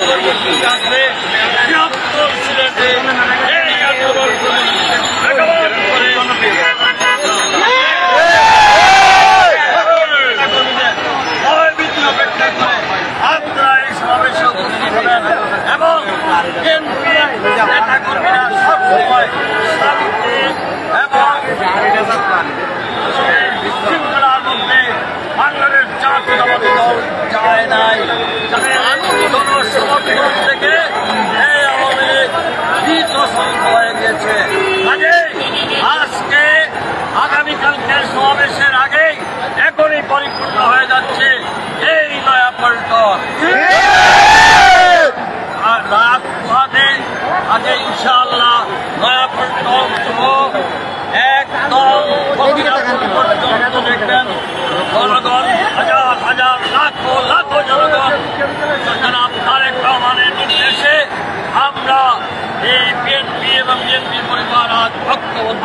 কর্মসূচি আসবে বৃহত্তর সিলেটে এই আন্দোলন অপেক্ষা করে আপনারা এই সমাবেশে উপস্থিত হবেন এবং নেতাকর্মীরা সবসময় শান্তি এবং বিশৃঙ্খলার মধ্যে বাংলাদেশ জাতীয়তাবাদী দল যায় নাই, যাদের জনসমর্থন থেকে এই আওয়ামী লীগ বিধ্বস্ত হয়ে গিয়েছে। কাজে আজকে আগামীকালকের সমাবেশের আগেই এখনই পরিপূর্ণ হয়ে যাচ্ছে এই নয়াপল্টন। আগে ইনশাআল্লাহ নয়াপল্টন একদম পর্যন্ত দেখবেন জনগণ, হাজার হাজার লাখো লাখো জনগণ জনাব তারেক রহমানের নির্দেশে আমরা এই বিএনপি এবং বিএনপি পরিবার আজ ঐক্যবদ্ধ।